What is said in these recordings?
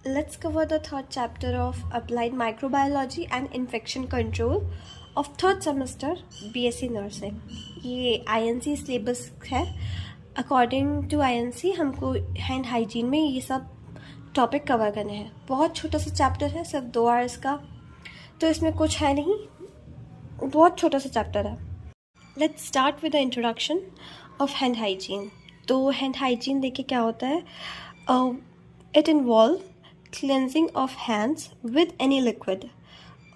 Let's cover the third chapter of Applied Microbiology and Infection Control of third semester BSc Nursing. ये INC syllabus है. According to INC हमको hand hygiene में ये सब topic cover करने हैं. बहुत छोटा सा चैप्टर है, सिर्फ 2 आवर्स का, तो इसमें कुछ है नहीं, बहुत छोटा सा चैप्टर है. Let's start with the introduction of hand hygiene. तो हैंड हाइजीन देखिए क्या होता है. It involve cleansing of hands with any liquid,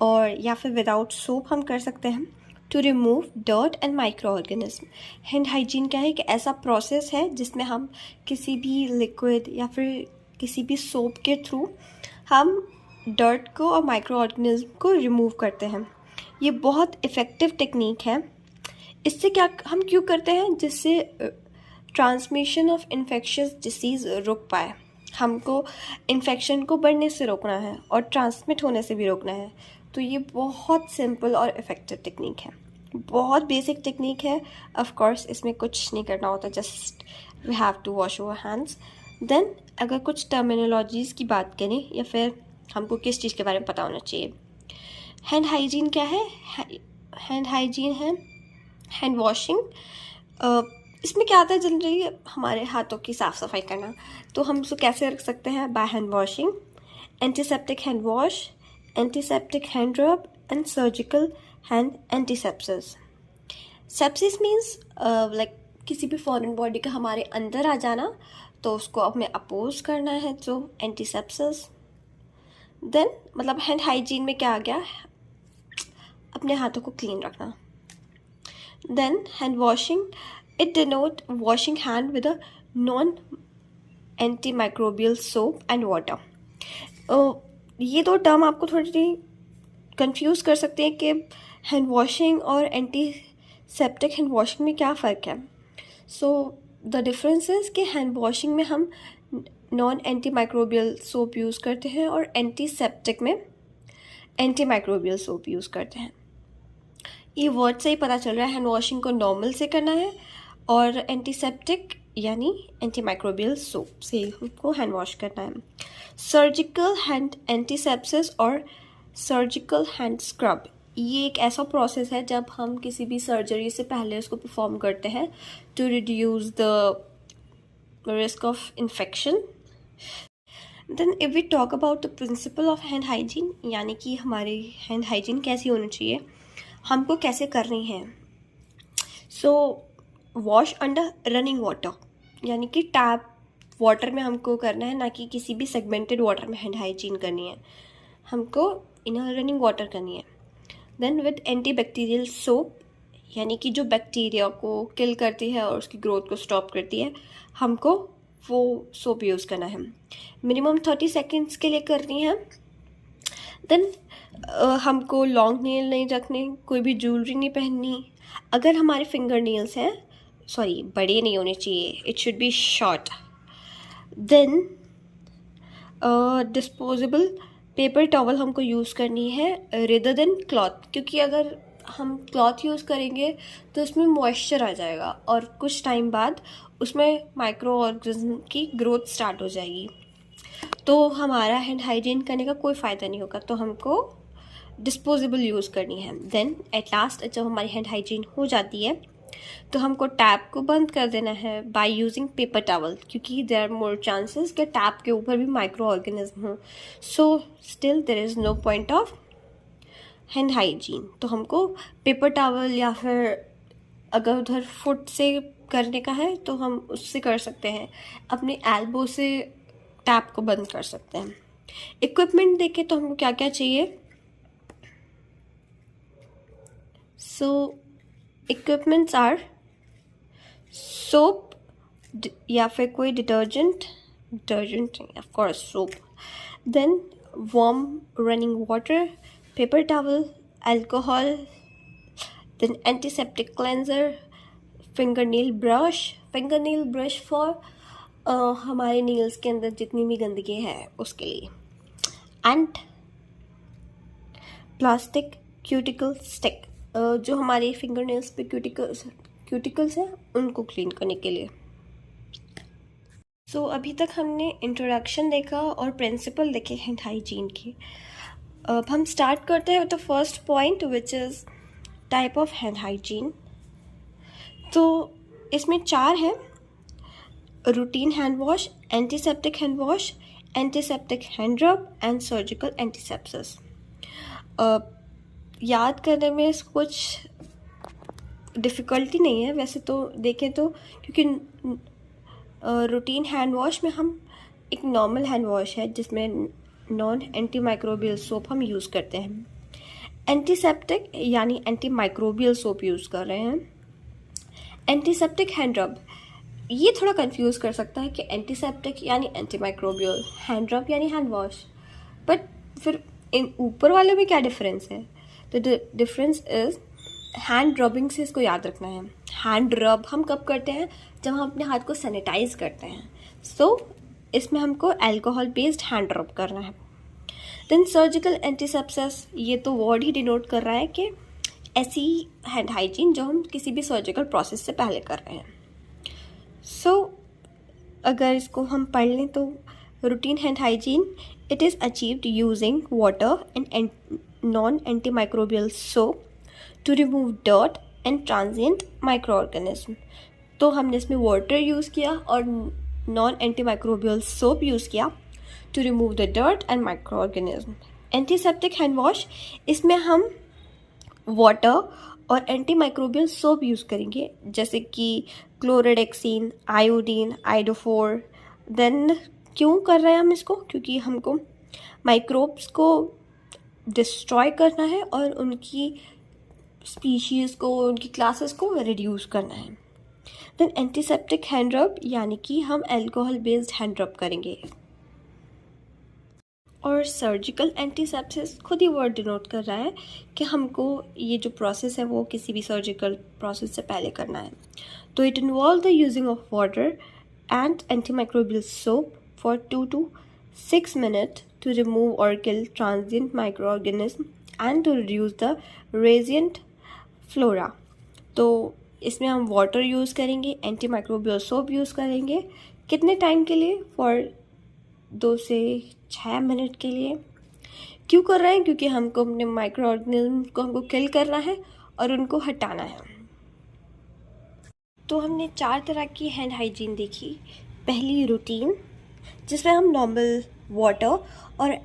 और या फिर विदाउट सोप हम कर सकते हैं, to remove dirt and microorganism. Hand hygiene क्या है कि ऐसा प्रोसेस है जिसमें हम किसी भी लिक्विड या फिर किसी भी सोप के थ्रू हम डर्ट को और माइक्रो ऑर्गेनिज्म को रिमूव करते हैं. ये बहुत इफ़ेक्टिव टेक्निक है. इससे क्या हम क्यों करते हैं, जिससे ट्रांसमिशन ऑफ इन्फेक्शियस डिसीज़ रुक पाए. हमको इन्फेक्शन को बढ़ने से रोकना है और ट्रांसमिट होने से भी रोकना है. तो ये बहुत सिंपल और इफ़ेक्टिव टेक्निक है, बहुत बेसिक टेक्निक है. ऑफ कोर्स इसमें कुछ नहीं करना होता, just we have to wash our hands. Then अगर कुछ टर्मिनोलॉजीज़ की बात करें या फिर हमको किस चीज़ के बारे में पता होना चाहिए. हैंड हाइजीन क्या है? हैंड हाइजीन है हैंड वॉशिंग. इसमें क्या आता है, जनरली हमारे हाथों की साफ़ सफाई करना. तो हम उसको कैसे रख सकते हैं? By hand washing, antiseptic hand wash, antiseptic hand rub and surgical hand antisepsis. Sepsis means like किसी भी फॉरेन बॉडी का हमारे अंदर आ जाना, तो उसको हमें अपोज करना है, तो एंटीसेप्सिस. देन मतलब हैंड हाइजीन में क्या आ गया, अपने हाथों को क्लीन रखना. Then hand washing, it denote washing hand with a non-antimicrobial soap and water. ये दो टर्म आपको थोड़ी कंफ्यूज कर सकते हैं कि हैंड वॉशिंग और एंटीसेप्टिक हैंड वॉशिंग में क्या फ़र्क है. सो द डिफरेंस इज़ कि हैंड वॉशिंग में हम नॉन एंटीमाइक्रोबियल सोप यूज़ करते हैं और एंटीसेप्टिक में एंटीमाइक्रोबियल सोप यूज़ करते हैं. ये वर्ड से ही पता चल रहा है हैंड वॉशिंग को नॉर्मल से करना है और एंटीसेप्टिक यानी एंटीमाइक्रोबियल सोप से हमको हैंड वॉश करना है. सर्जिकल हैंड एंटीसेप्सिस और सर्जिकल हैंड स्क्रब, ये एक ऐसा प्रोसेस है जब हम किसी भी सर्जरी से पहले उसको परफॉर्म करते हैं to reduce the risk of infection. Then if we talk about the principle of hand hygiene, यानी कि हमारी हैंड हाइजीन कैसी होनी चाहिए, हमको कैसे करनी है. सो वॉश अंडर रनिंग वाटर, यानी कि टैप वाटर में हमको करना है, ना कि किसी भी सेगमेंटेड वाटर में हैंड हाइजीन करनी है. हमको इन रनिंग वाटर करनी है. देन विद एंटीबैक्टीरियल सोप, यानी कि जो बैक्टीरिया को किल करती है और उसकी ग्रोथ को स्टॉप करती है, हमको वो सोप यूज़ करना है. मिनिमम 30 सेकेंड्स के लिए करनी है. देन हमको लॉन्ग नेल नहीं रखने, कोई भी ज्वेलरी नहीं पहननी. अगर हमारे फिंगर नेल्स हैं, सॉरी बड़े नहीं होने चाहिए, it should be short. Then disposable paper towel हमको यूज़ करनी है रेदर देन क्लॉथ, क्योंकि अगर हम क्लॉथ यूज़ करेंगे तो उसमें मॉइस्चर आ जाएगा और कुछ टाइम बाद उसमें माइक्रो ऑर्गेनिज्म की ग्रोथ स्टार्ट हो जाएगी, तो हमारा हैंड हाइजीन करने का कोई फ़ायदा नहीं होगा. तो हमको डिस्पोजेबल यूज़ करनी है. देन एट लास्ट जब हमारी हैंड हाइजीन हो जाती है तो हमको टैप को बंद कर देना है बाय यूजिंग पेपर टॉवल, क्योंकि देयर आर मोर चांसेस कि टैप के ऊपर भी माइक्रो ऑर्गेनिज्म हो. So still there is no point of hand hygiene. तो हमको पेपर टॉवल या फिर अगर उधर फुट से करने का है तो हम उससे कर सकते हैं, अपने एल्बो से टैप को बंद कर सकते हैं. इक्विपमेंट देखें तो हमको क्या क्या चाहिए. सो इक्विपमेंट्स आर सोप या फिर कोई detergent of course soap. Then warm running water, paper towel, alcohol, then antiseptic cleanser, finger nail brush for हमारे नेल्स के अंदर जितनी भी गंदगी है उसके लिए, एंड प्लास्टिक क्यूटिकल स्टिक, जो हमारे फिंगर नेल्स पे क्यूटिकल्स हैं उनको क्लीन करने के लिए. सो अभी तक हमने इंट्रोडक्शन देखा और प्रिंसिपल देखे हैंड हाइजीन के। अब हम स्टार्ट करते हैं with the first point which is type of hand hygiene. तो इसमें 4 हैं: routine hand wash, antiseptic hand wash, antiseptic hand rub and surgical antisepsis. याद करने में कुछ डिफ़िकल्टी नहीं है वैसे तो देखें तो, क्योंकि रूटीन हैंड वॉश में हम एक नॉर्मल हैंड वॉश है जिसमें नॉन एंटी माइक्रोबियल सोप हम यूज़ करते हैं। एंटीसेप्टिक यानी एंटी माइक्रोबियल सोप यूज़ कर रहे हैं। एंटीसेप्टिक हैंड रब, ये थोड़ा कंफ्यूज कर सकता है कि एंटीसेप्टिक यानी एंटी माइक्रोबियल, हैंड रब यानी हैंड वॉश, बट फिर इन ऊपर वाले में क्या डिफरेंस है? तो डिफरेंस इज़ हैंड रबिंग से इसको याद रखना है। हैंड रब हम कब करते हैं? जब हम अपने हाथ को सैनिटाइज करते हैं। सो इसमें हमको अल्कोहल बेस्ड हैंड रब करना है। देन सर्जिकल एंटीसेप्सिस, ये तो वर्ड ही डिनोट कर रहा है कि ऐसी हैंड हाइजीन जो हम किसी भी सर्जिकल प्रोसेस से पहले कर रहे हैं। सो अगर इसको हम पढ़ लें तो routine hand hygiene, it is achieved using water and non antimicrobial soap to remove dirt and transient microorganism. तो हमने इसमें वाटर यूज़ किया और नॉन एंटीमाइक्रोबियल सोप यूज़ किया to remove the dirt and microorganism. Antiseptic hand wash, इसमें हम water और antimicrobial soap use करेंगे जैसे कि क्लोरोडेक्सीन, आयोडीन, आइडोफोर। देन क्यों कर रहे हैं हम इसको? क्योंकि हमको माइक्रोब्स को डिस्ट्रॉय करना है और उनकी स्पीशीज़ को, उनकी क्लासेस को रिड्यूस करना है। देन एंटीसेप्टिक हैंड रब, यानी कि हम अल्कोहल बेस्ड हैंड रब करेंगे। और सर्जिकल एंटीसेप्सिस खुद ही वर्ड डिनोट कर रहा है कि हमको ये जो प्रोसेस है वो किसी भी सर्जिकल प्रोसेस से पहले करना है। तो it involve the using of water and antimicrobial soap for 2 to 6 minutes to remove or kill transient microorganisms and to reduce the resident flora। तो इसमें हम वाटर यूज़ करेंगे, एंटीमाइक्रोबियल सोप यूज़ करेंगे। कितने टाइम के लिए? फॉर 2 से 6 minute के लिए। क्यों कर रहे हैं? क्योंकि हमको अपने माइक्रो ऑर्गेनिज्म को हमको किल करना है और उनको हटाना है। तो हमने 4 तरह की हैंड हाइजीन देखी। पहली रूटीन, जिसमें हम नॉर्मल वाटर और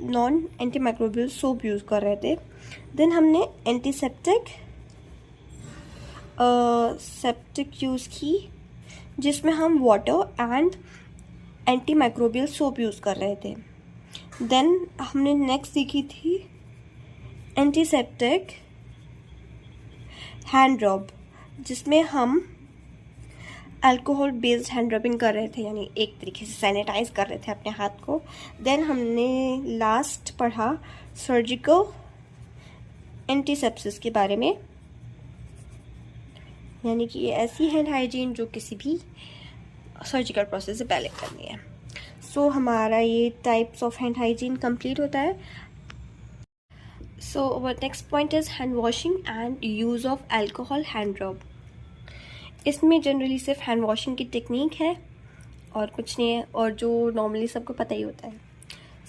नॉन एंटीमाइक्रोबियल सोप यूज़ कर रहे थे। देन हमने एंटीसेप्टिक सेप्टिक यूज़ की जिसमें हम water and antimicrobial soap use कर रहे थे। देन हमने नेक्स्ट सीखी थी एंटीसेप्टिक हैंड रब, जिसमें हम अल्कोहल बेस्ड हैंड रबिंग कर रहे थे, यानी एक तरीके से सैनिटाइज कर रहे थे अपने हाथ को। देन हमने लास्ट पढ़ा सर्जिकल एंटीसेप्सिस के बारे में, यानी कि ये ऐसी हैंड हाइजीन जो किसी भी सर्जिकल प्रोसेस से पहले करनी है। सो हमारा ये types of hand hygiene complete होता है। So our next point is hand washing and use of alcohol hand rub. इसमें जनरली सिर्फ हैंड वॉशिंग की टेक्निक है और कुछ नहीं है, और जो नॉर्मली सबको पता ही होता है।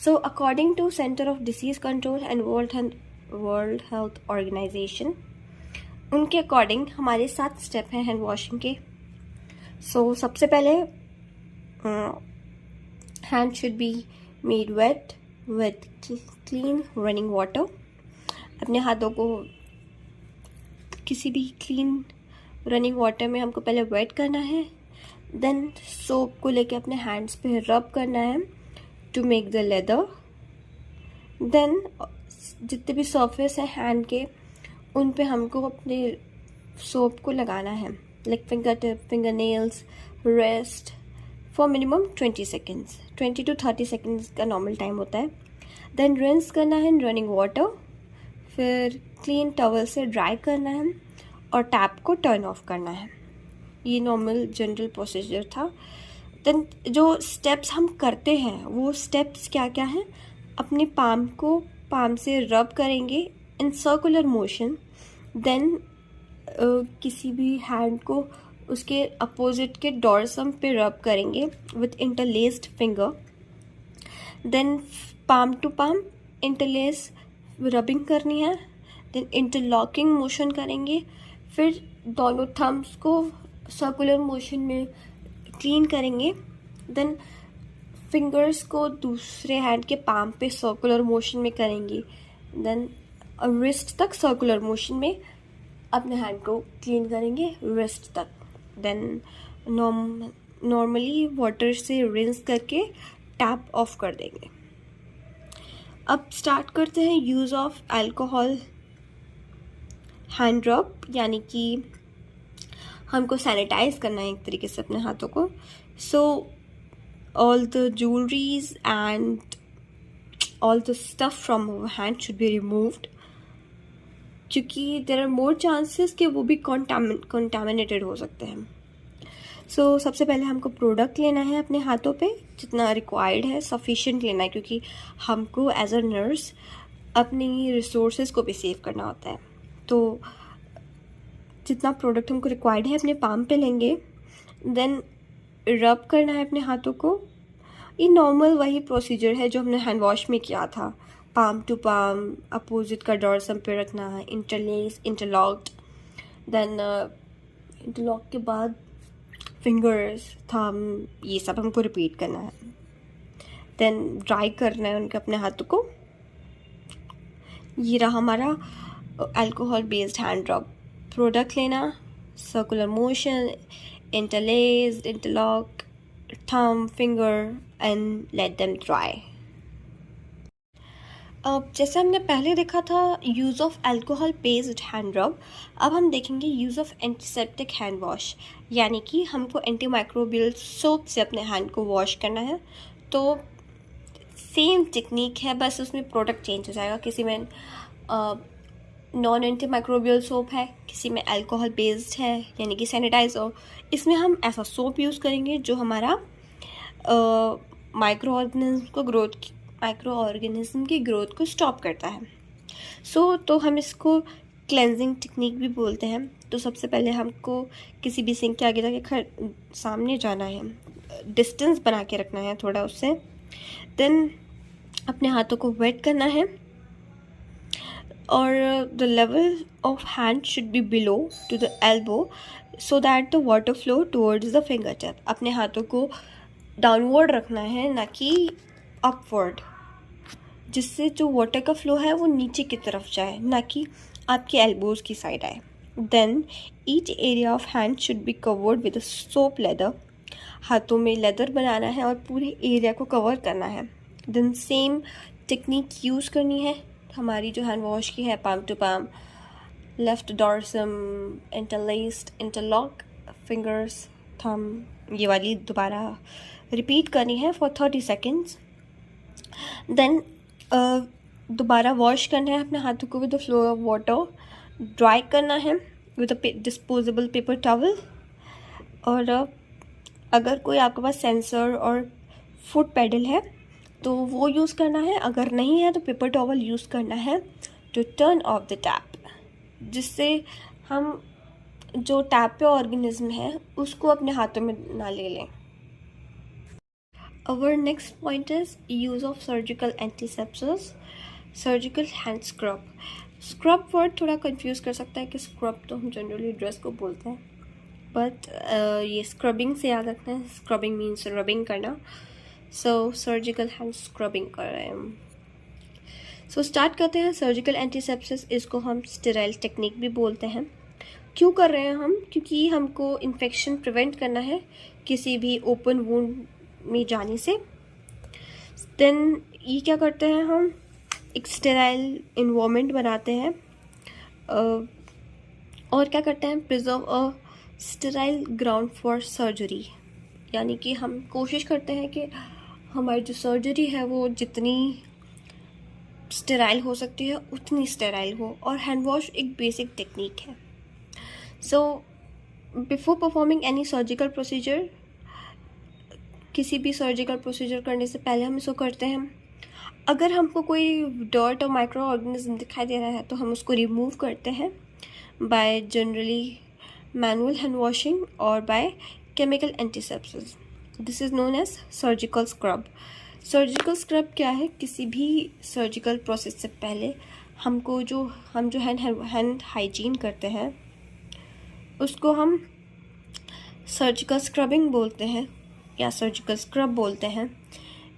So according to Centre of Disease Control and World Health Organization, उनके अकॉर्डिंग हमारे 7 स्टेप हैं हैंड वॉशिंग के। सो सबसे पहले hand should be made wet with clean running water. अपने हाथों को किसी भी क्लीन रनिंग वाटर में हमको पहले वेट करना है। देन सोप को लेके अपने हैंड्स पे रब करना है to make the lather. Then जितने भी सरफेस है हैंड के, उन पे हमको अपने सोप को लगाना है, like finger tip, finger nails, rest for minimum 20 seconds. 20 to 30 seconds का नॉर्मल टाइम होता है। देन रिंस करना है इन रनिंग वाटर, फिर क्लीन टॉवल से ड्राई करना है और टैप को टर्न ऑफ करना है। ये नॉर्मल जनरल प्रोसीजर था। देन जो स्टेप्स हम करते हैं वो स्टेप्स क्या क्या हैं? अपने पाम से रब करेंगे इन सर्कुलर मोशन। देन किसी भी हैंड को उसके अपोजिट के डॉर्सम पे रब करेंगे with interlaced finger. Then palm to palm interlace rubbing करनी है। देन इंटरलॉकिंग मोशन करेंगे। फिर दोनों थम्स को सर्कुलर मोशन में क्लीन करेंगे। देन फिंगर्स को दूसरे हैंड के पाम पे सर्कुलर मोशन में करेंगे। देन रिस्ट तक सर्कुलर मोशन में अपने हैंड को क्लीन करेंगे रिस्ट तक। देन नॉर्मली वाटर से रिंस करके टैप ऑफ कर देंगे। अब स्टार्ट करते हैं यूज़ ऑफ अल्कोहल हैंड रब, यानी कि हमको सैनिटाइज करना है एक तरीके से अपने हाथों को। So all the jewelleries and all the stuff from our hand should be removed, क्योंकि देयर आर मोर चांसेस कि वो भी कंटामिनेटेड हो सकते हैं। सो सबसे पहले हमको प्रोडक्ट लेना है अपने हाथों पे, जितना रिक्वायर्ड है सफिशिएंट लेना है, क्योंकि हमको एज अ नर्स अपनी रिसोर्सेज को भी सेव करना होता है। तो जितना प्रोडक्ट हमको रिक्वायर्ड है अपने पाम पे लेंगे। देन रब करना है अपने हाथों को। ये नॉर्मल वही प्रोसीजर है जो हमने हैंड वॉश में किया था। पाम टू पाम अपोजिट का डॉर्सम पे रखना है, इंटरलेस, इंटरलॉक्ड। देन इंटरलॉक के बाद फिंगर्स, थम, ये सब हमको रिपीट करना है। देन ड्राई करना है उनके अपने हाथों को। ये रहा हमारा अल्कोहल बेस्ड हैंड रब। प्रोडक्ट लेना, सर्कुलर मोशन, इंटरलेस्ड, इंटरलॉक, थम, finger and let them dry. अब जैसे हमने पहले देखा था use of alcohol based hand रब, अब हम देखेंगे use of antiseptic hand wash, यानी कि हमको एंटी माइक्रोबियल सोप से अपने हैंड को वॉश करना है। तो सेम टेक्निक है, बस उसमें प्रोडक्ट चेंज हो जाएगा। किसी में नॉन एंटी माइक्रोबियल सोप है, किसी में अल्कोहल बेस्ड है यानी कि सैनिटाइजर। इसमें हम ऐसा सोप यूज़ करेंगे जो हमारा माइक्रो ऑर्गेनिज्म की ग्रोथ को स्टॉप करता है। तो हम इसको क्लेंजिंग टेक्निक भी बोलते हैं। तो सबसे पहले हमको किसी भी सिंक के आगे जाके सामने जाना है, डिस्टेंस बना के रखना है थोड़ा उससे। देन अपने हाथों को वेट करना है और the level of hand should be below to the elbow so that the water flow towards the fingertip. अपने हाथों को डाउनवर्ड रखना है, ना कि अपवर्ड, जिससे जो वाटर का फ्लो है वो नीचे की तरफ जाए, ना कि आपके एल्बोज की साइड आए। Then each area of hand should be covered with soap lather. हाथों में लेदर बनाना है और पूरे एरिया को कवर करना है। देन सेम टेक्निक यूज़ करनी है हमारी जो हैंड वॉश की है, palm to palm, left dorsum, interlaced, interlock, fingers, thumb, ये वाली दोबारा रिपीट करनी है फॉर 30 सेकेंड्स। देन दोबारा वॉश करना है अपने हाथों को with the flow of water. Dry करना है with a disposable paper towel. और अगर कोई आपके पास सेंसर और फुट पैडल है तो वो यूज़ करना है, अगर नहीं है तो पेपर टॉवल यूज़ करना है to turn off the tap, जिससे हम जो टैप पे ऑर्गेनिज्म है उसको अपने हाथों में ना ले लें। Our next point is use of surgical antisepsis, surgical hand scrub. Scrub word थोड़ा confuse कर सकता है कि scrub तो हम जनरली ड्रेस को बोलते हैं, बट ये scrubbing से याद रखना है। Scrubbing means rubbing करना, so surgical hand scrubbing कर रहे हैं हम। So start करते हैं surgical antisepsis। इसको हम sterile technique भी बोलते हैं। क्यों कर रहे हैं हम? क्योंकि हमको इन्फेक्शन प्रिवेंट करना है किसी भी ओपन वुंड में जाने से। देन ये क्या करते हैं, हम एक स्टेराइल इन्वायरमेंट बनाते हैं और क्या करते हैं, preserve a sterile ground for surgery, यानी कि हम कोशिश करते हैं कि हमारी जो सर्जरी है वो जितनी स्टेराइल हो सकती है उतनी स्टेराइल हो। और हैंड वॉश एक बेसिक टेक्निक है। So before performing any surgical procedure, किसी भी सर्जिकल प्रोसीजर करने से पहले हम इसको करते हैं। अगर हमको कोई डर्ट और माइक्रो ऑर्गेनिज्म दिखाई दे रहा है तो हम उसको रिमूव करते हैं by generally manual hand washing or by chemical antisepsis. This is known as surgical scrub. Surgical scrub क्या है? किसी भी सर्जिकल प्रोसेस से पहले हम जो हैंड हाइजीन करते हैं उसको हम सर्जिकल स्क्रबिंग बोलते हैं या सर्जिकल स्क्रब बोलते हैं.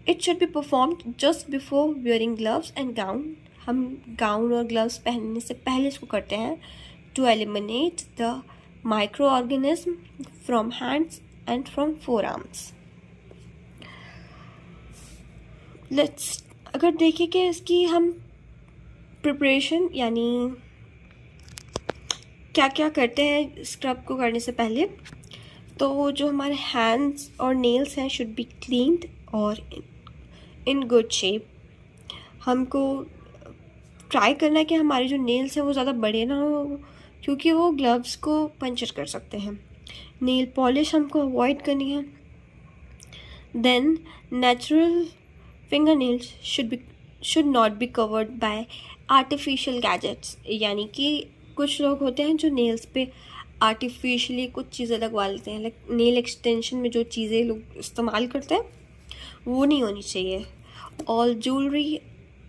It should be performed just before wearing gloves and gown. हम गाउन और ग्लव्स पहनने से पहले इसको करते हैं to eliminate the microorganism from hands and from forearms. अगर देखें कि इसकी हम प्रिपरेशन यानी क्या क्या करते हैं स्क्रब को करने से पहले, तो जो हमारे हैंड्स और नेल्स हैं शुड बी क्लीन्ड और इन गुड शेप. हमको ट्राई करना है कि हमारे जो नेल्स हैं वो ज़्यादा बड़े ना हो, क्योंकि वो ग्लव्स को पंचर कर सकते हैं. नेल पॉलिश हमको अवॉइड करनी है. Then natural fingernails should not be covered by artificial gadgets. यानी कि कुछ लोग होते हैं जो नेल्स पे आर्टिफिशियली कुछ चीज़ें लगवा लेते हैं. लाइक नेल एक्सटेंशन में जो चीज़ें लोग इस्तेमाल करते हैं वो नहीं होनी चाहिए. All jewellery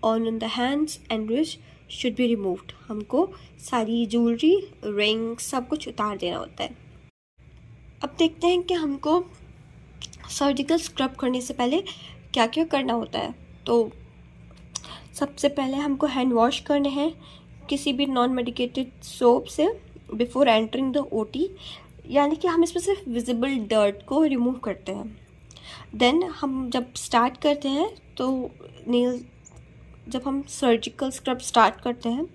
on the hands and wrist should be removed. हमको सारी ज्वेलरी, रिंग सब कुछ उतार देना होता है. अब देखते हैं कि हमको सर्जिकल स्क्रब करने से पहले क्या क्या करना होता है. तो सबसे पहले हमको हैंड वॉश करने हैं किसी भी नॉन मेडिकेटेड सोप से बिफोर एंटरिंग द ओटी. यानी कि हम इसमें सिर्फ विजिबल डर्ट को रिमूव करते हैं. देन हम जब स्टार्ट करते हैं तो जब हम सर्जिकल स्क्रब स्टार्ट करते हैं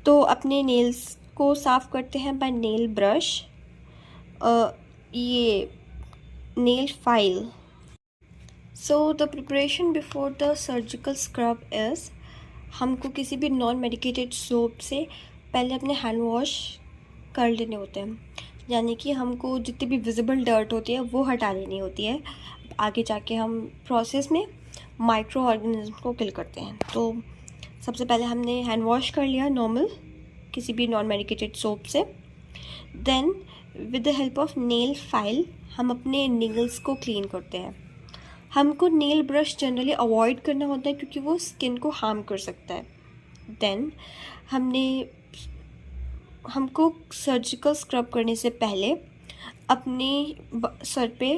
तो अपने नेल्स को साफ़ करते हैं बाय नेल ब्रश, ये nail file. So the preparation before the surgical scrub is, हमको किसी भी नॉन मेडिकेटेड सोप से पहले अपने हैंड वॉश कर लेने होते हैं. यानी कि हमको जितनी भी विजिबल डर्ट होती है वो हटा लेनी होती है. आगे जाके हम प्रोसेस में माइक्रो ऑर्गेनिज्म को किल करते हैं. तो सबसे पहले हमने हैंड वॉश कर लिया नॉर्मल किसी भी नॉन मेडिकेटेड सोप से. Then with the help of nail file हम अपने नेल्स को क्लीन करते हैं. हमको नेल ब्रश जनरली अवॉइड करना होता है क्योंकि वो स्किन को हार्म कर सकता है. देन हमको सर्जिकल स्क्रब करने से पहले अपने सर पे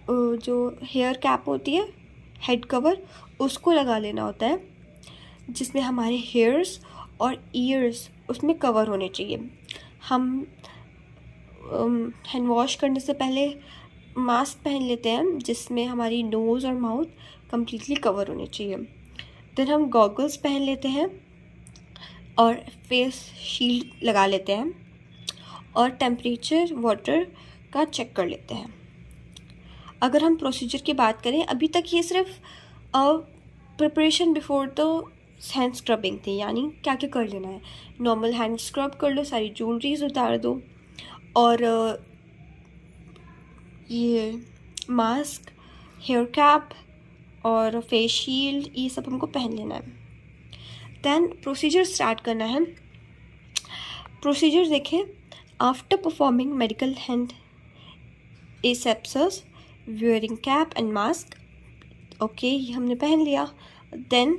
जो हेयर कैप होती है, हेड कवर, उसको लगा लेना होता है जिसमें हमारे हेयर्स और ईयर्स उसमें कवर होने चाहिए. हम हैंड वॉश करने से पहले मास्क पहन लेते हैं जिसमें हमारी नोज़ और माउथ कम्प्लीटली कवर होने चाहिए. देन हम गॉगल्स पहन लेते हैं और फेस शील्ड लगा लेते हैं और टेम्परेचर वाटर का चेक कर लेते हैं. अगर हम प्रोसीजर की बात करें, अभी तक ये सिर्फ preparation before the hand scrubbing थी. यानी क्या क्या कर लेना है. नॉर्मल हैंड स्क्रब कर लो, सारी ज्वेलरीज उतार दो और ये मास्क, हेयर कैप और फेस शील्ड ये सब हमको पहन लेना है. देन प्रोसीजर स्टार्ट करना है. प्रोसीजर देखें. After performing medical hand asepsis, wearing cap and mask. Okay, ये हमने पहन लिया. देन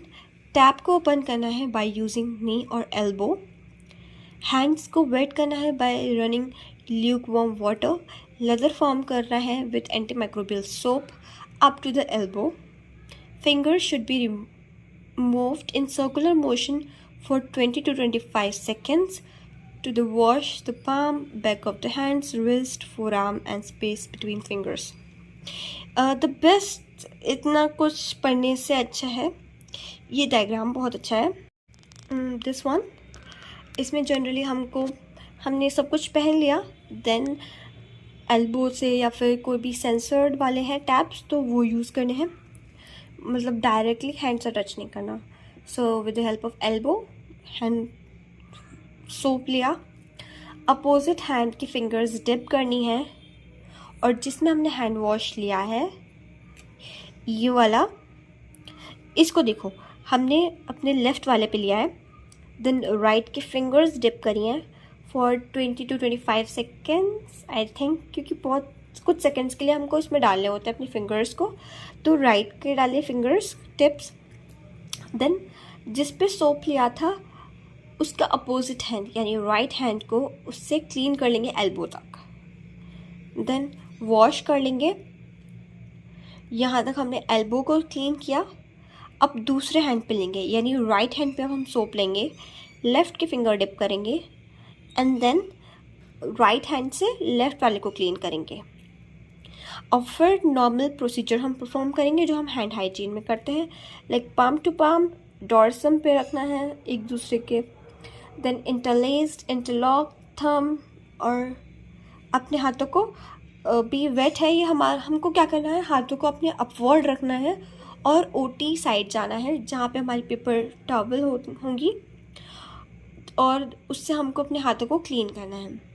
टैप को ओपन करना है बाय यूजिंग नी और एल्बो. हैंड्स को वेट करना है by running lukewarm water. Lather form करना है with antimicrobial soap up to the elbow. Finger should be removed in circular motion for 20 to 25 seconds to the wash the palm, back of the hands, wrist, forearm and space between fingers. The best, इतना कुछ पढ़ने से अच्छा है ये diagram, बहुत अच्छा है. दिस वन, इसमें जनरली हमने सब कुछ पहन लिया. देन एल्बो से या फिर कोई भी सेंसर्ड वाले हैं टैप्स तो वो यूज़ करने हैं. मतलब डायरेक्टली हैंड से टच नहीं करना. So with the help of elbow hand soap लिया. अपोजिट हैंड की फिंगर्स डिप करनी है और जिसमें हमने हैंड वॉश लिया है ये वाला, इसको देखो हमने अपने लेफ़्ट वाले पे लिया है. देन राइट की फिंगर्स डिप करी हैं for 20 to 25 seconds I think, क्योंकि बहुत कुछ सेकेंड्स के लिए हमको इसमें डालने होते हैं अपनी फिंगर्स को। तो राइट के डालिए फिंगर्स टिप्स, देन जिस पे सोप लिया था उसका अपोजिट हैंड यानी राइट हैंड को उससे क्लीन कर लेंगे एल्बो तक, देन वॉश कर लेंगे। यहाँ तक हमने एल्बो को क्लीन किया। अब दूसरे हैंड पे लेंगे यानी राइट हैंड पे हम सोप लेंगे, लेफ़्ट के फिंगर डिप करेंगे एंड देन राइट हैंड से लेफ़्ट वाले को क्लीन करेंगे। और फिर नॉर्मल प्रोसीजर हम परफॉर्म करेंगे जो हम हैंड हाइजीन में करते हैं, like palm to palm dorsum पे रखना है एक दूसरे के, देन इंटरलेस्ड, इंटरलॉक, थंब, और अपने हाथों को भी वेट है ये हमको क्या करना है, हाथों को अपने अपवर्ड रखना है और ओटी साइड जाना है जहाँ पे हमारी पेपर टॉवल होंगी, और उससे हमको अपने हाथों को क्लीन करना है।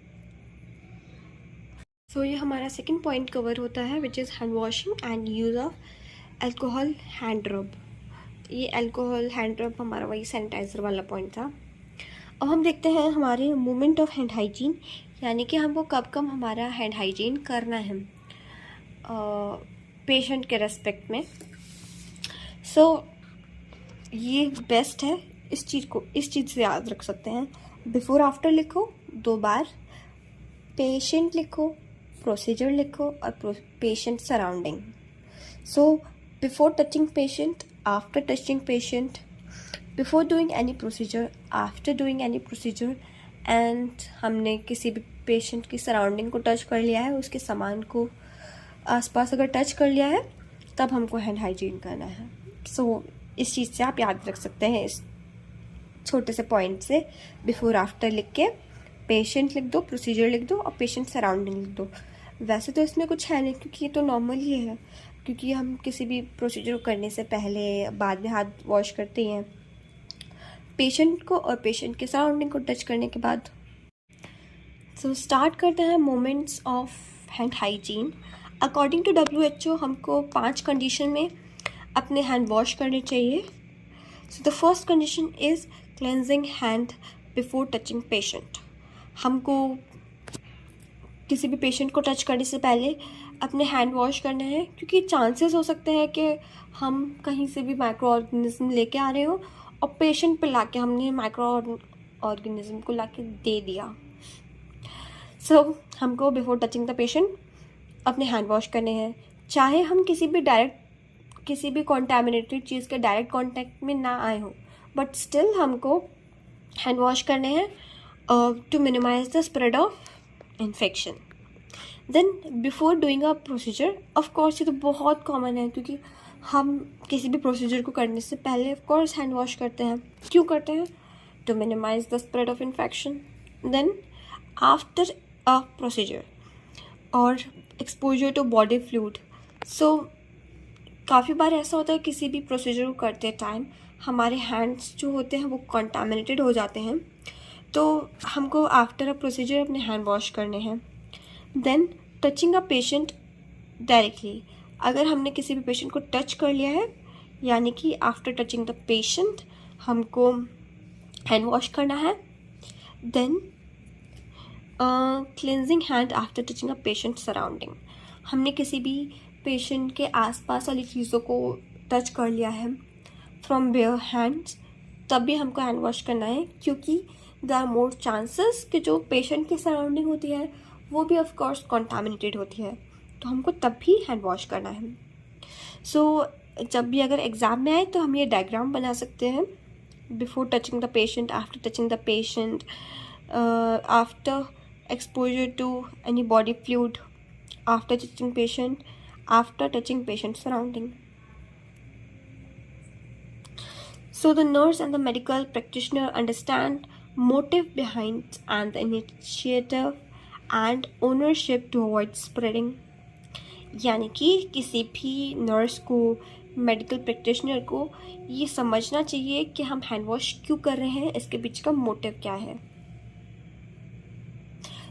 सो ये हमारा सेकंड पॉइंट कवर होता है which is hand washing and use of alcohol hand रब। ये अल्कोहल हैंड रब हमारा वही सैनिटाइज़र वाला पॉइंट था। अब हम देखते हैं हमारे मोमेंट ऑफ हैंड हाइजीन, यानी कि हमको कब कब हमारा हैंड हाइजीन करना है पेशेंट के रेस्पेक्ट में। सो ये बेस्ट है, इस चीज़ से याद रख सकते हैं। बिफोर आफ्टर लिखो 2 बार, पेशेंट लिखो, प्रोसीजर लिखो और patient surrounding. So before touching patient, after touching patient, before doing any procedure, after doing any procedure, and हमने किसी भी पेशेंट की सराउंडिंग को टच कर लिया है, उसके सामान को आसपास अगर टच कर लिया है तब हमको हैंड हाइजीन करना है। सो इस चीज़ से आप याद रख सकते हैं, इस छोटे से पॉइंट से बिफोर आफ्टर लिख के पेशेंट लिख दो, प्रोसीजर लिख दो और पेशेंट सराउंडिंग लिख दो। वैसे तो इसमें कुछ है नहीं क्योंकि ये तो नॉर्मल ही है, क्योंकि हम किसी भी प्रोसीजर करने से पहले बाद में हाथ वॉश करते हैं पेशेंट को और पेशेंट के सराउंडिंग को टच करने के बाद। सो स्टार्ट करते हैं moments of hand hygiene. According to WHO हमको 5 कंडीशन में अपने हैंड वॉश करने चाहिए। So the first condition is cleansing hand before touching patient. हमको किसी भी पेशेंट को टच करने से पहले अपने हैंड वॉश करने हैं, क्योंकि चांसेस हो सकते हैं कि हम कहीं से भी माइक्रो ऑर्गेनिज्म लेके आ रहे हो और पेशेंट पे लाके हमने माइक्रो ऑर्गेनिज्म को लाके दे दिया। सो हमको बिफोर टचिंग द पेशेंट अपने हैंड वॉश करने हैं, चाहे हम किसी भी कॉन्टैमिनेटेड चीज़ के डायरेक्ट कॉन्टैक्ट में ना आए हो, बट स्टिल हमको हैंड वॉश करने हैं to minimise the spread of infection. Then before doing a procedure, of course ये तो बहुत कॉमन है क्योंकि हम किसी भी प्रोसीजर को करने से पहले ऑफ कोर्स हैंड वॉश करते हैं। क्यों करते हैं? To minimise the spread of infection. Then after a procedure और exposure to body fluid. So काफ़ी बार ऐसा होता है किसी भी प्रोसीजर को करते टाइम हमारे हैंड्स जो होते हैं वो कंटामिनेटेड हो जाते हैं, तो हमको आफ्टर अ प्रोसीजर अपने हैंड वॉश करने हैं। Then touching a patient directly, अगर हमने किसी भी पेशेंट को टच कर लिया है यानी कि आफ्टर टचिंग द पेशेंट हमको हैंड वॉश करना है। Then cleansing hand after touching a patient surrounding, हमने किसी भी पेशेंट के आसपास वाली चीज़ों को टच कर लिया है फ्रॉम बेयर हैंड्स, तब भी हमको हैंड वॉश करना है, क्योंकि देयर आर मोर चांसेस कि जो पेशेंट की सराउंडिंग होती है वो भी ऑफ कोर्स कॉन्टामिनेटेड होती है, तो हमको तब भी हैंड वॉश करना है। सो जब भी अगर एग्ज़ाम में आए तो हम ये डायग्राम बना सकते हैं, before touching the patient, after touching the patient, after exposure to any body fluid, after touching patient, after touching patient surrounding. So the nurse and the medical practitioner understand motive behind and the initiative and ownership to avoid spreading. यानी कि किसी भी nurse को, medical practitioner को ये समझना चाहिए कि हम हैंड वॉश क्यों कर रहे हैं, इसके पीछे का मोटिव क्या है।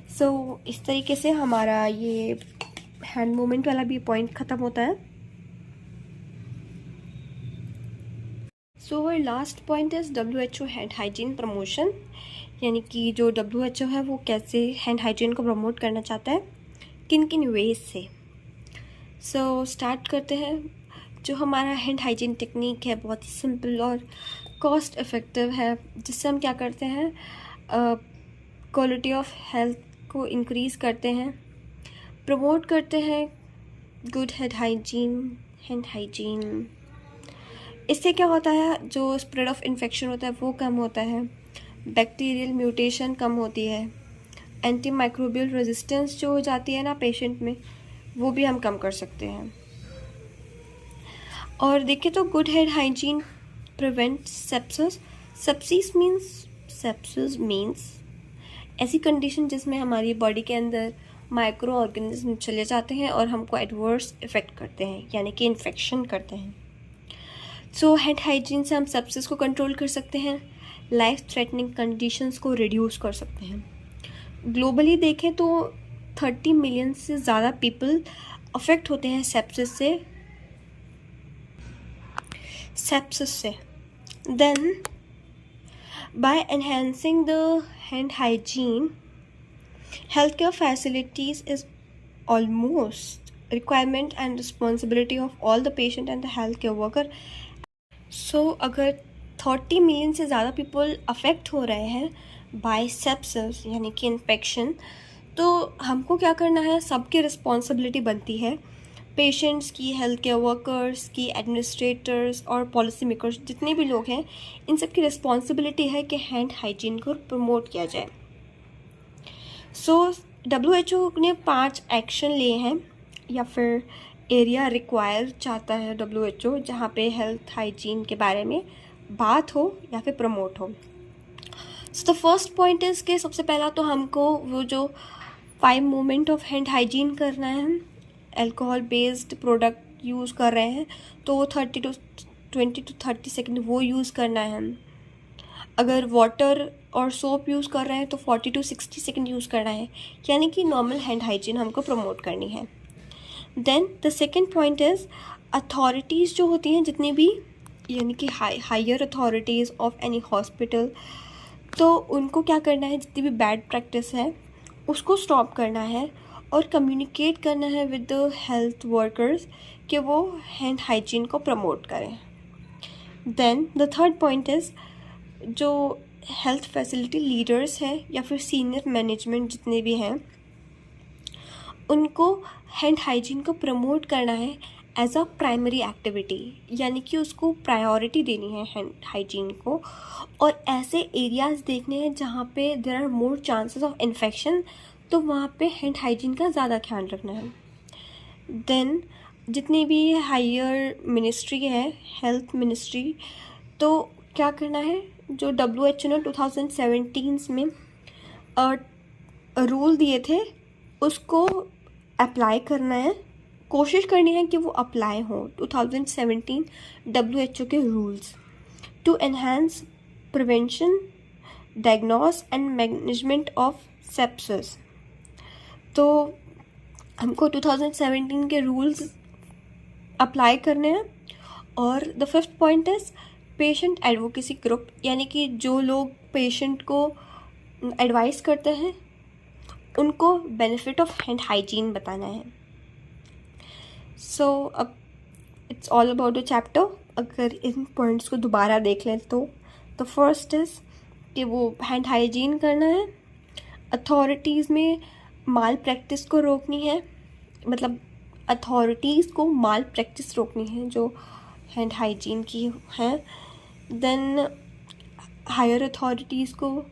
सो इस तरीके से हमारा ये हैंड मूवमेंट वाला भी पॉइंट ख़त्म होता है। सो और last point is WHO hand hygiene promotion, यानी कि जो WHO है वो कैसे हैंड हाइजीन को प्रमोट करना चाहता है, किन किन वेज से। सो स्टार्ट करते हैं। जो हमारा हैंड हाइजीन टेक्निक है बहुत ही सिंपल और कॉस्ट इफ़ेक्टिव है, जिससे हम क्या करते हैं, क्वालिटी ऑफ हेल्थ को इंक्रीज़ करते हैं, प्रमोट करते हैं गुड हैंड हाइजीन। इससे क्या होता है, जो स्प्रेड ऑफ इन्फेक्शन होता है वो कम होता है, बैक्टीरियल म्यूटेशन कम होती है, एंटी माइक्रोबियल रेजिस्टेंस जो हो जाती है ना पेशेंट में, वो भी हम कम कर सकते हैं। और देखिए तो good head hygiene prevent sepsis. Sepsis means ऐसी कंडीशन जिसमें हमारी बॉडी के अंदर माइक्रो ऑर्गेनिज्म चले जाते हैं और हमको एडवर्स इफेक्ट करते हैं, यानी कि इन्फेक्शन करते हैं। सो हैंड हाइजीन से हम सेप्सिस को कंट्रोल कर सकते हैं, लाइफ थ्रेटनिंग कंडीशंस को रिड्यूस कर सकते हैं। ग्लोबली देखें तो 30 मिलियन से ज़्यादा पीपल अफेक्ट होते हैं सेप्सिस से। Then by enhancing the hand hygiene, healthcare facilities is almost requirement and responsibility of all the patient and the healthcare worker. So अगर 30 मिलियन से ज़्यादा पीपल अफेक्ट हो रहे हैं बाय सेप्सिस यानी कि इन्फेक्शन, तो हमको क्या करना है, सबकी रिस्पॉन्सिबिलिटी बनती है, पेशेंट्स की, हेल्थ केयर वर्कर्स की, एडमिनिस्ट्रेटर्स और पॉलिसी मेकर्स, जितने भी लोग हैं, इन सब की रिस्पॉन्सिबिलिटी है कि हैंड हाइजीन को प्रमोट किया जाए। सो WHO ने 5 एक्शन लिए हैं, या फिर एरिया रिक्वायर चाहता है WHO, जहाँ पे हेल्थ हाइजीन के बारे में बात हो या फिर प्रमोट हो। So the first point is कि सबसे पहला तो हमको वो जो 5 मूवमेंट ऑफ हैंड हाइजीन करना है। अल्कोहल बेस्ड प्रोडक्ट यूज़ कर रहे हैं तो वो 20 to 30 सेकेंड वो यूज़ करना है। अगर वाटर और सोप यूज़ कर रहे हैं तो 40 to 60 सेकेंड यूज़ करना है, यानी कि नॉर्मल हैंड हाइजीन हमको प्रमोट करनी है। Then the second point is authorities जो होती हैं जितनी भी, यानी कि higher authorities of any hospital, तो उनको क्या करना है, जितनी भी बैड प्रैक्टिस है उसको स्टॉप करना है और कम्युनिकेट करना है विद द हेल्थ वर्कर्स कि वो हैंड हाइजीन को प्रमोट करें। Then the third point is जो हेल्थ फैसिलिटी लीडर्स हैं या फिर सीनियर मैनेजमेंट जितने भी हैं, उनको हैंड हाइजीन को प्रमोट करना है एज अ प्राइमरी एक्टिविटी, यानी कि उसको प्रायोरिटी देनी है हैंड हाइजीन को, और ऐसे एरियाज़ देखने हैं जहाँ पे there are more chances of infection, तो वहाँ पे हैंड हाइजीन का ज़्यादा ख्याल रखना है। देन जितनी भी हायर मिनिस्ट्री है, हेल्थ मिनिस्ट्री, तो क्या करना है, जो WHO ने 2017 में रूल दिए थे उसको अप्लाई करना है, कोशिश करनी है कि वो अप्लाई हो 2017 WHO के rules to enhance prevention, diagnose and management of sepsis. तो हमको 2017 के रूल्स अप्लाई करने हैं। और the fifth point is patient advocacy group, यानी कि जो लोग पेशेंट को एडवाइस करते हैं उनको बेनिफिट ऑफ हैंड हाइजीन बताना है। सो अब it's all about the chapter. अगर इन पॉइंट्स को दोबारा देख लें तो द फर्स्ट इज़ कि वो हैंड हाइजीन करना है, अथॉरिटीज़ में माल प्रैक्टिस को रोकनी है, मतलब अथॉरिटीज़ को माल प्रैक्टिस रोकनी है जो हैंड हाइजीन की हैं। देन हायर अथॉरिटीज़ को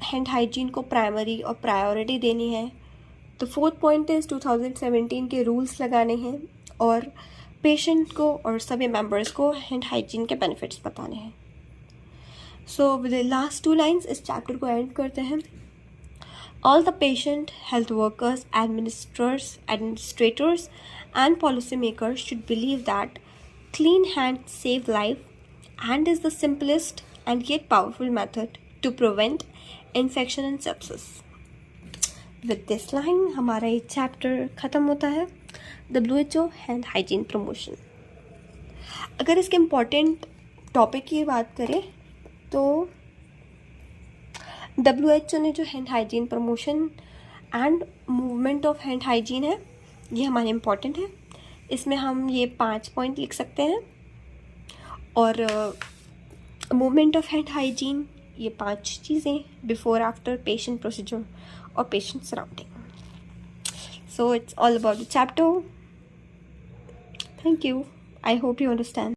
हैंड हाइजीन को प्राइमरी और प्रायोरिटी देनी है। तो फोर्थ पॉइंट इज़ 2017 के रूल्स लगाने हैं और पेशेंट को और सभी मेंबर्स को हैंड हाइजीन के बेनिफिट्स बताने हैं। So with the last 2 lines इस चैप्टर को एंड करते हैं। All the patient, health workers, administrators and policymakers should believe that clean hands save life and is the simplest and yet powerful method to prevent infection and sepsis. With this line हमारा ये chapter ख़त्म होता है, WHO hand hygiene promotion. अगर इसके important topic की बात करें तो WHO ने जो hand hygiene promotion and movement of hand hygiene है, ये हमारे इम्पॉर्टेंट है। इसमें हम ये 5 पॉइंट लिख सकते हैं, और मूवमेंट ऑफ हैंड हाइजीन ये 5 चीज़ें: बिफोर, आफ्टर, पेशेंट प्रोसीजर और patient surrounding. So it's all about the chapter. Thank you. I hope you understand.